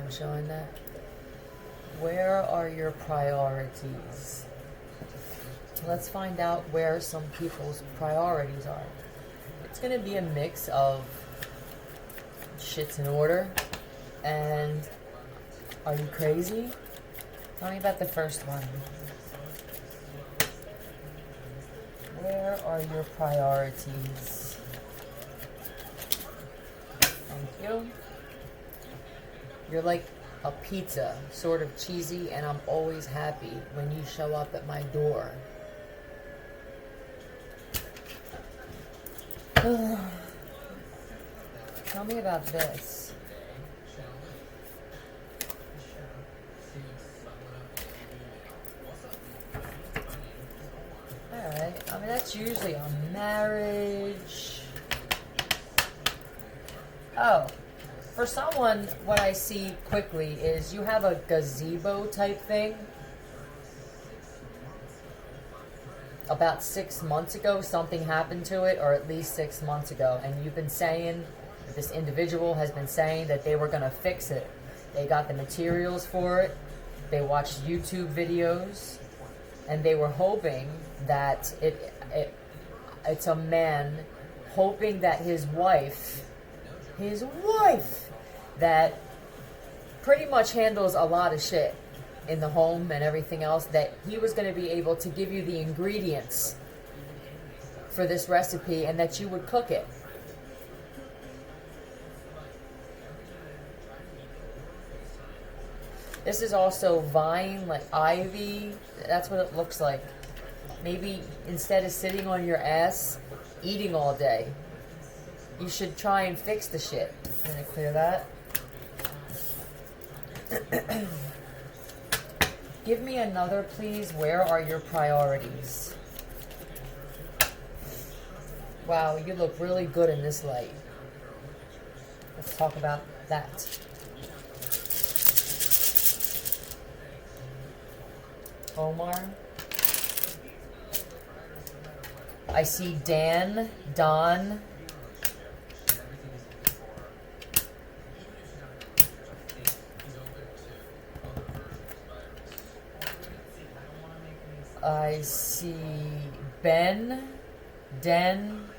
I'm showing that. Where are your priorities? Let's find out where some people's priorities are. It's going to be a mix of shit's in order and are you crazy? Tell me about the first one. Where are your priorities? Thank you. You're like a pizza, sort of cheesy, and I'm always happy when you show up at my door. Tell me about this. Alright, I mean that's usually a marriage. Oh, for someone, what I see quickly is you have a gazebo type thing. About 6 months ago, something happened to it, or at least 6 months ago, and you've been saying, this individual has been saying that they were going to fix it. They got the materials for it, they watched YouTube videos, and they were hoping that it's a man hoping that his wife, that pretty much handles a lot of shit in the home and everything else, that he was going to be able to give you the ingredients for this recipe and that you would cook it. This is also vine, like ivy. That's what it looks like. Maybe instead of sitting on your ass, eating all day, you should try and fix the shit. I'm going to clear that. Give me another, please. Where are your priorities? Wow, you look really good in this light. Let's talk about that. Omar. I see Dan, Don. I see Ben, Den.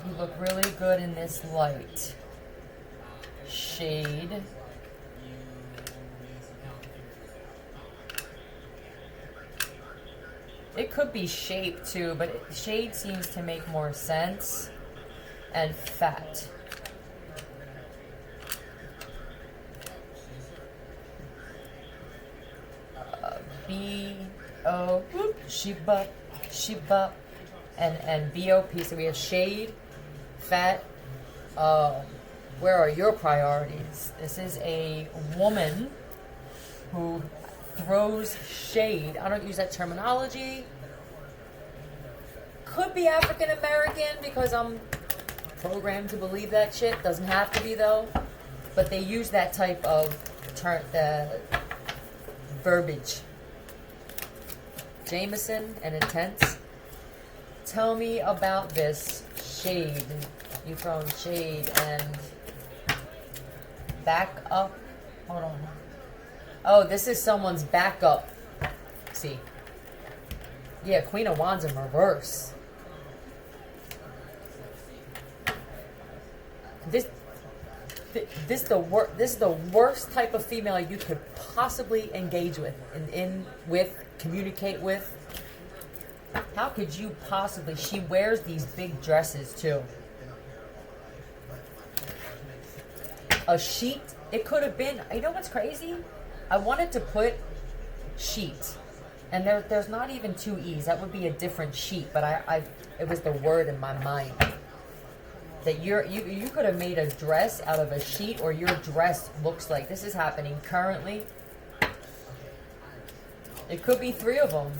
You look really good in this light. Shade. It could be shape too, but shade seems to make more sense. And fat. B-O, Shiba, and B-O-P. So we have shade, fat. Where are your priorities? This is a woman who throws shade. I don't use that terminology. Could be African American because I'm programmed to believe that shit. Doesn't have to be though. But they use that type of the verbiage. Jameson and intense. Tell me about this shade. You throwing shade and back up. Hold on. Oh, this is someone's backup. See. Yeah, Queen of Wands in reverse. This is the worst type of female you could possibly engage with, communicate with. How could you possibly? She wears these big dresses too. A sheet. It could have been. You know what's crazy? I wanted to put sheet, and there's not even two E's. That would be a different sheet, but it was the word in my mind. That you could have made a dress out of a sheet, or your dress looks like this is happening currently. It could be three of them.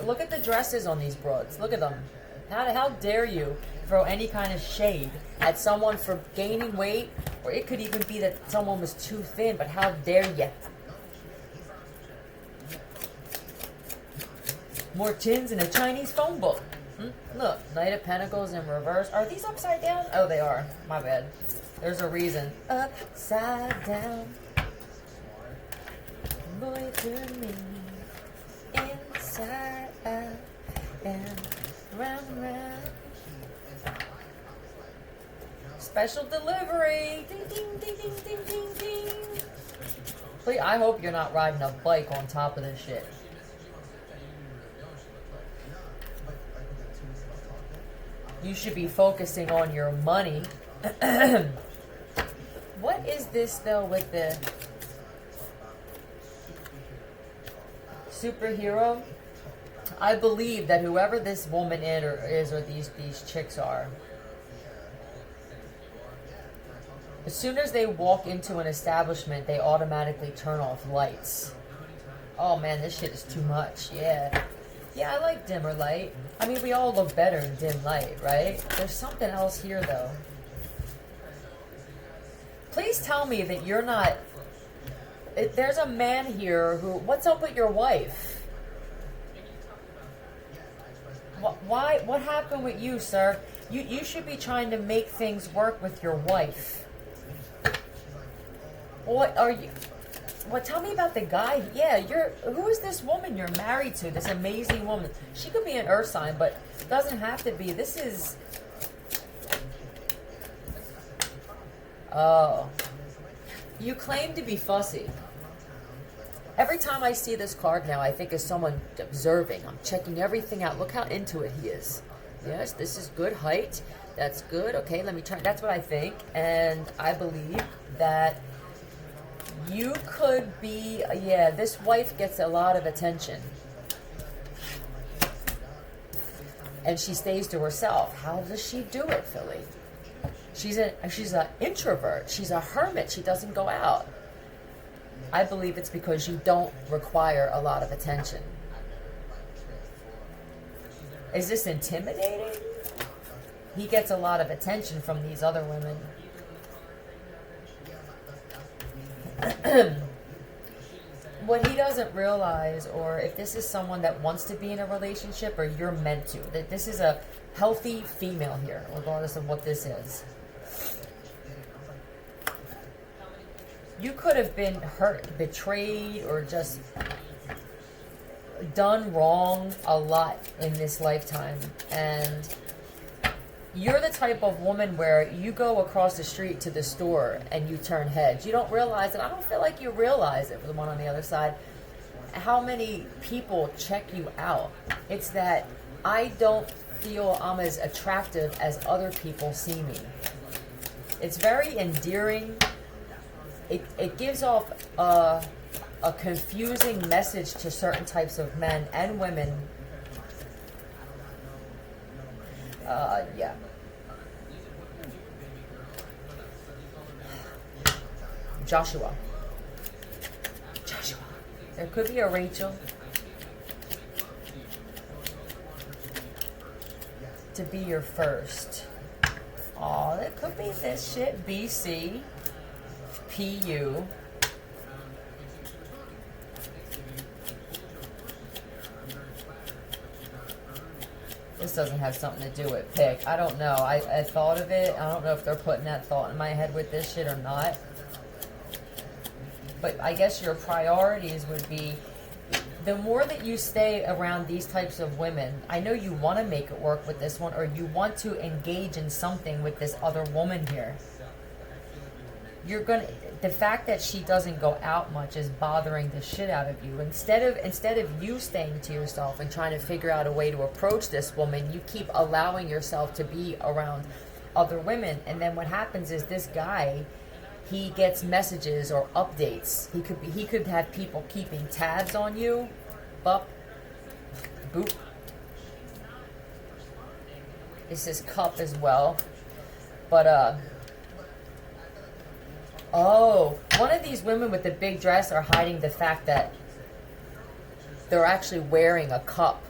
Look at the dresses on these broads. Look at them. How dare you throw any kind of shade at someone for gaining weight, or it could even be that someone was too thin, but how dare you? More tins in a Chinese phone book. Look, Knight of Pentacles in reverse. Are these upside down? Oh, they are. My bad. There's a reason. Upside down. Boy to me. Inside out. And round and round. Special delivery. Ding, ding, ding, ding, ding, ding, ding. Please, I hope you're not riding a bike on top of this shit. You should be focusing on your money. What is this, though, with the superhero? I believe that whoever this woman is or these chicks are, as soon as they walk into an establishment, they automatically turn off lights. Oh man, this shit is too much. Yeah. Yeah, I like dimmer light. I mean, we all look better in dim light, right? There's something else here, though. Please tell me that you're not... There's a man here who... What's up with your wife? Why? What happened with you, sir? You should be trying to make things work with your wife. What are you... What? Tell me about the guy. Yeah, who is this woman you're married to? This amazing woman. She could be an earth sign, but doesn't have to be. This is... Oh. You claim to be fussy. Every time I see this card now, I think of someone observing. I'm checking everything out. Look how into it he is. Yes, this is good height. That's good. Okay, let me try. That's what I think. And I believe that you could be... Yeah, this wife gets a lot of attention. And she stays to herself. How does she do it, Philly? She's an introvert. She's a hermit. She doesn't go out. I believe it's because you don't require a lot of attention. Is this intimidating? He gets a lot of attention from these other women. What he doesn't realize, or if this is someone that wants to be in a relationship, or you're meant to, that this is a healthy female here, regardless of what this is. You could have been hurt, betrayed, or just done wrong a lot in this lifetime. And you're the type of woman where you go across the street to the store and you turn heads. You don't realize it. I don't feel like you realize it, for the one on the other side, how many people check you out. It's that I don't feel I'm as attractive as other people see me. It's very endearing. It gives off a confusing message to certain types of men and women. Yeah. Joshua. There could be a Rachel. To be your first. Oh, it could be this shit. BC. PU. This doesn't have something to do with pick. I don't know. I thought of it. I don't know if they're putting that thought in my head with this shit or not. But I guess your priorities would be, the more that you stay around these types of women, I know you want to make it work with this one, or you want to engage in something with this other woman here. The fact that she doesn't go out much is bothering the shit out of you. Instead of you staying to yourself and trying to figure out a way to approach this woman, you keep allowing yourself to be around other women. And then what happens is this guy, he gets messages or updates. He could have people keeping tabs on you. Bup. Boop. This is cup as well. But oh, one of these women with the big dress are hiding the fact that they're actually wearing a cup.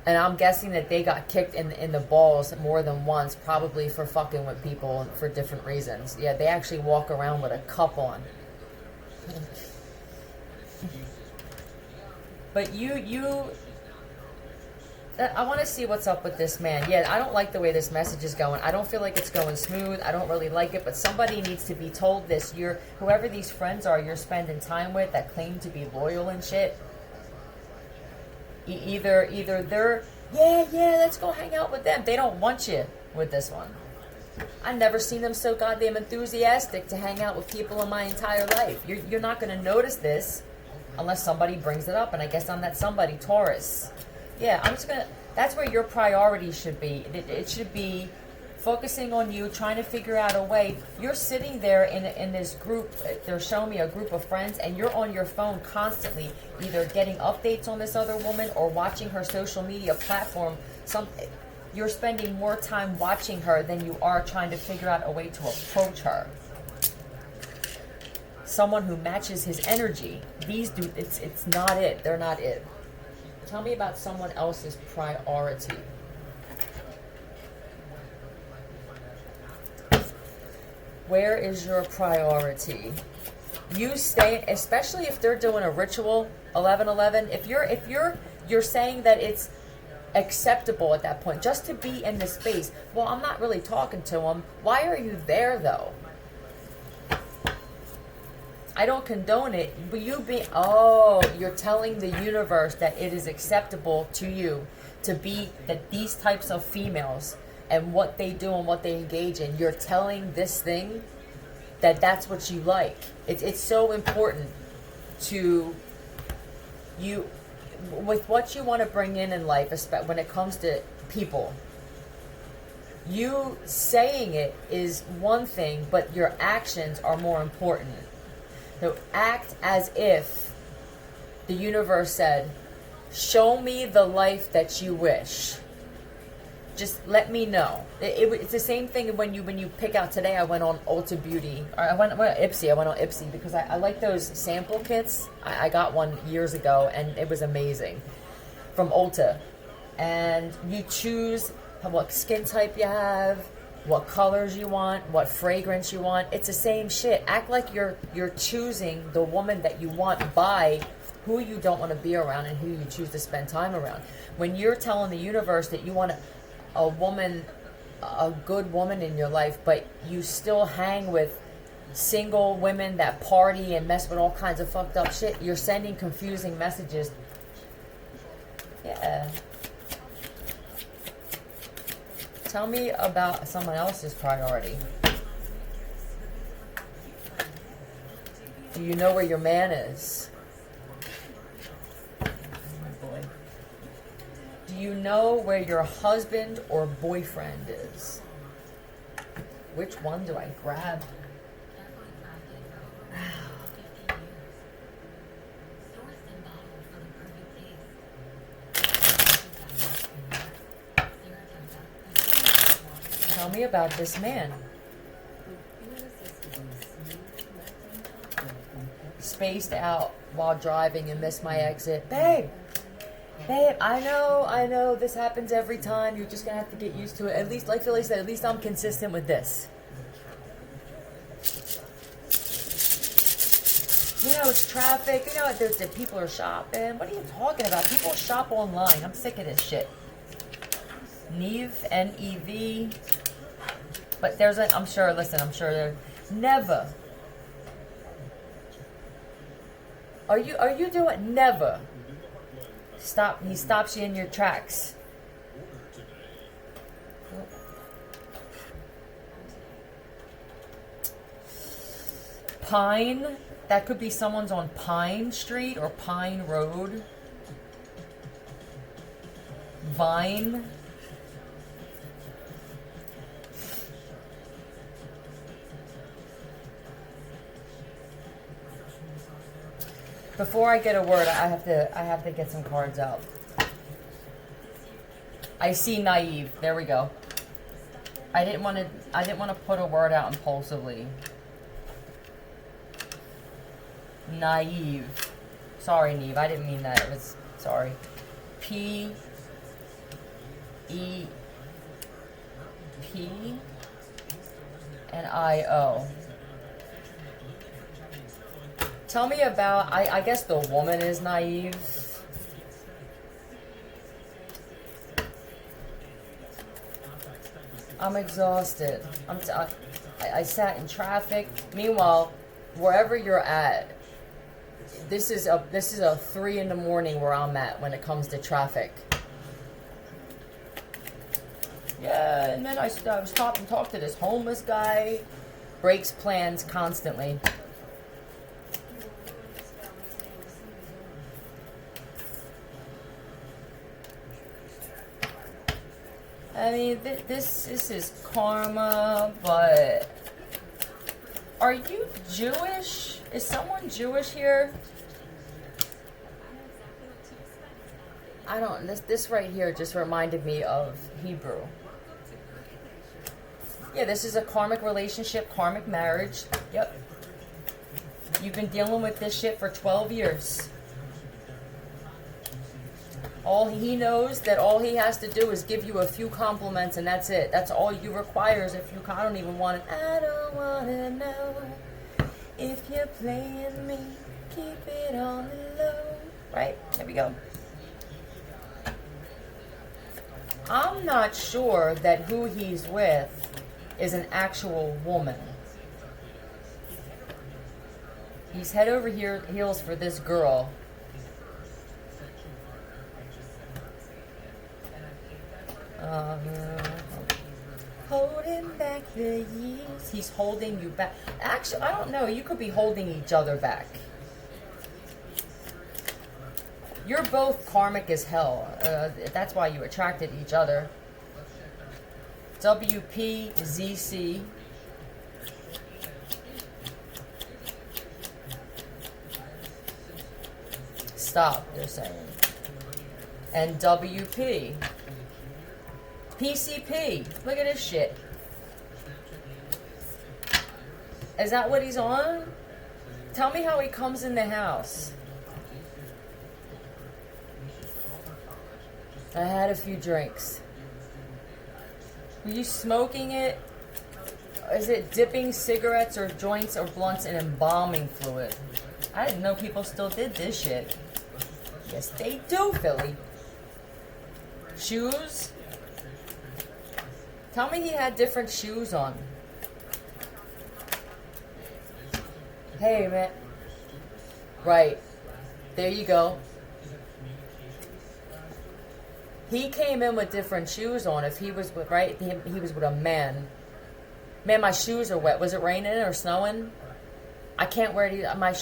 And I'm guessing that they got kicked in the balls more than once, probably for fucking with people for different reasons. Yeah, they actually walk around with a cup on. But I want to see what's up with this man. Yeah, I don't like the way this message is going. I don't feel like it's going smooth. I don't really like it, but somebody needs to be told this. Whoever these friends are you're spending time with that claim to be loyal and shit. Either they're, yeah, let's go hang out with them. They don't want you with this one. I've never seen them so goddamn enthusiastic to hang out with people in my entire life. You're not going to notice this unless somebody brings it up, and I guess I'm that somebody, Taurus. Yeah, that's where your priority should be. It should be focusing on you, trying to figure out a way. You're sitting there in this group, they're showing me a group of friends, and you're on your phone constantly, either getting updates on this other woman or watching her social media platform. You're spending more time watching her than you are trying to figure out a way to approach her. Someone who matches his energy. These dudes, it's not it. They're not it. Tell me about someone else's priority. Where is your priority? You stay, especially if they're doing a ritual 11:11. If you're saying that it's acceptable at that point just to be in the space. Well, I'm not really talking to him. Why are you there though? I don't condone it, but you're telling the universe that it is acceptable to you to be that these types of females and what they do and what they engage in. You're telling this thing that that's what you like. It's so important to you with what you want to bring in life, especially when it comes to people. You saying it is one thing, but your actions are more important. So act as if the universe said, show me the life that you wish. Just let me know. It's the same thing when you pick out. Today I went on Ulta Beauty. Or I went on Ipsy because I like those sample kits. I got one years ago and it was amazing. From Ulta. And you choose what skin type you have, what colors you want, what fragrance you want. It's the same shit. Act like you're choosing the woman that you want by who you don't want to be around and who you choose to spend time around. When you're telling the universe that you want a woman, a good woman in your life, but you still hang with single women that party and mess with all kinds of fucked up shit, you're sending confusing messages. Yeah. Tell me about someone else's priority. Do you know where your man is? Oh boy. Do you know where your husband or boyfriend is? Which one do I grab? Tell me about this man. Spaced out while driving and missed my exit. Babe, I know, this happens every time. You're just going to have to get used to it. At least, like Philly said, at least I'm consistent with this. It's traffic. The people are shopping. What are you talking about? People shop online. I'm sick of this shit. Neve, N-E-V. But I'm sure there, never. Are you doing, never. Stop, he stops you in your tracks. Pine, that could be someone's on Pine Street or Pine Road. Vine. Before I get a word, I have to get some cards out. I see naive. There we go. I didn't want to put a word out impulsively. Naive. Sorry, Neve. I didn't mean that. It was sorry. P E P and I O. Tell me about, I guess the woman is naive. I'm exhausted. I sat in traffic. Meanwhile, wherever you're at, this is a 3 in the morning where I'm at when it comes to traffic. Yeah, and then I stopped and talked to this homeless guy. Breaks plans constantly. I mean, this is karma, but are you Jewish? Is someone Jewish here? I don't. This right here just reminded me of Hebrew. Yeah, this is a karmic relationship, karmic marriage. Yep. You've been dealing with this shit for 12 years. All he knows that all he has to do is give you a few compliments and that's it. That's all you require is a few. I don't even want to. I don't want to know if you're playing me. Keep it on the low. Right? There we go. I'm not sure that who he's with is an actual woman. He's head over heels for this girl. Holding back the years. He's holding you back. Actually, I don't know. You could be holding each other back. You're both karmic as hell. That's why you attracted each other. WPZC. Stop, they're saying. And WP. PCP. Look at this shit. Is that what he's on? Tell me how he comes in the house. I had a few drinks. Were you smoking it? Is it dipping cigarettes or joints or blunts in embalming fluid? I didn't know people still did this shit. Yes, they do, Philly. Shoes? Tell me he had different shoes on. Hey, man. Right. There you go. He came in with different shoes on. If he was with, right, he was with a man. Man, my shoes are wet. Was it raining or snowing? I can't wear these. My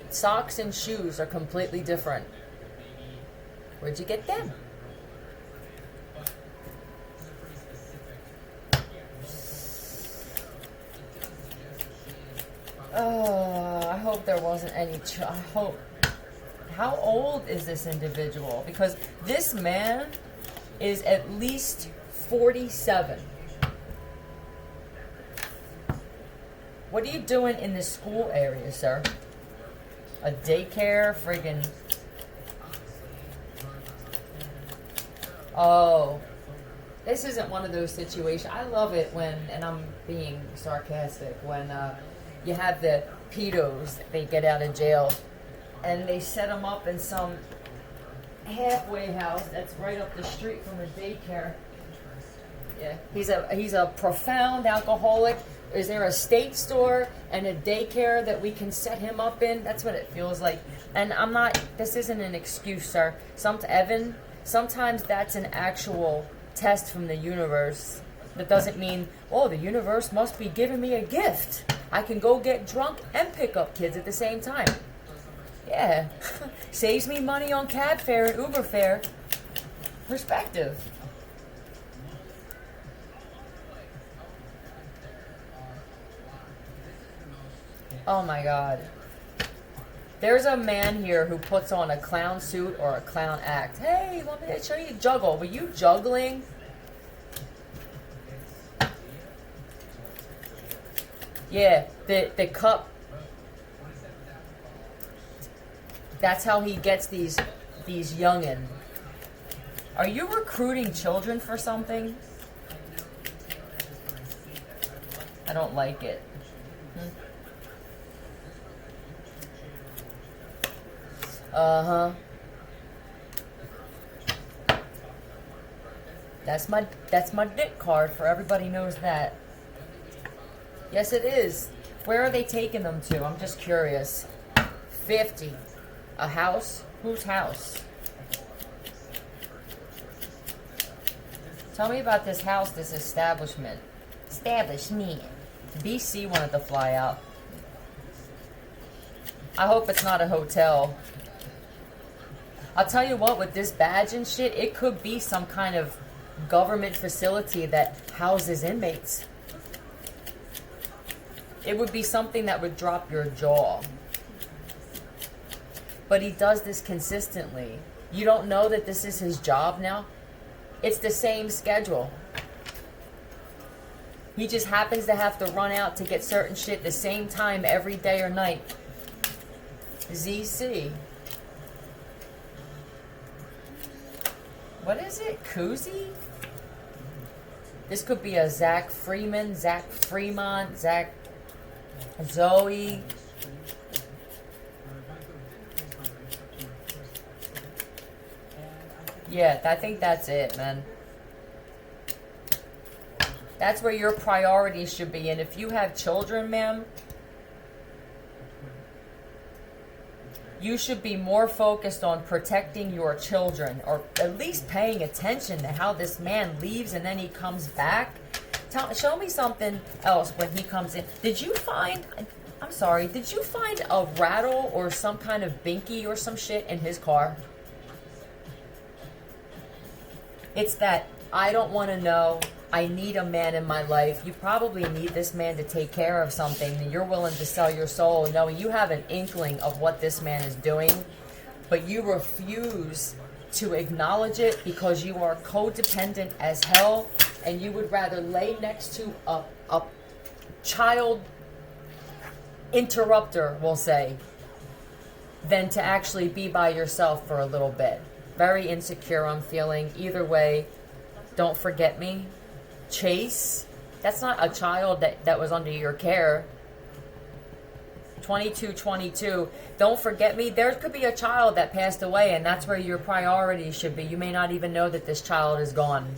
socks and shoes are completely different. Where'd you get them? I hope there wasn't any. I hope. How old is this individual? Because this man is at least 47. What are you doing in the school area, sir? A daycare? Friggin'. Oh. This isn't one of those situations. I love it when, and I'm being sarcastic, when you have the pedos, they get out of jail, and they set them up in some halfway house that's right up the street from a daycare. Yeah, he's a profound alcoholic. Is there a state store and a daycare that we can set him up in? That's what it feels like. And I'm not. This isn't an excuse, sir. Evan, sometimes that's an actual test from the universe. That doesn't mean, oh, the universe must be giving me a gift. I can go get drunk and pick up kids at the same time. Yeah, saves me money on cab fare and Uber fare. Perspective. Oh my God. There's a man here who puts on a clown suit or a clown act. Hey, let me show you juggle. Were you juggling? Yeah, the cup. That's how he gets these youngin'. Are you recruiting children for something? I don't like it. That's my dick card for everybody knows that. Yes, it is. Where are they taking them to? I'm just curious. 50. A house? Whose house? Tell me about this house, this establishment. Establishment. BC wanted to fly out. I hope it's not a hotel. I'll tell you what, with this badge and shit, it could be some kind of government facility that houses inmates. It would be something that would drop your jaw. But he does this consistently. You don't know that this is his job now? It's the same schedule. He just happens to have to run out to get certain shit the same time every day or night. ZC. What is it? Koozie? This could be a Zach Freeman, Zach Fremont, Zach Zoe. Yeah, I think that's it, man. That's where your priorities should be. And if you have children, ma'am, you should be more focused on protecting your children, or at least paying attention to how this man leaves and then he comes back. Show me something else when he comes in. Did you find a rattle or some kind of binky or some shit in his car? It's that I don't want to know. I need a man in my life. You probably need this man to take care of something, and you're willing to sell your soul knowing you have an inkling of what this man is doing, but you refuse to acknowledge it because you are codependent as hell, and you would rather lay next to a child interrupter, we'll say, than to actually be by yourself for a little bit. Very insecure, I'm feeling. Either way, don't forget me. Chase, that's not a child that was under your care. 2222, don't forget me. There could be a child that passed away, and that's where your priorities should be. You may not even know that this child is gone.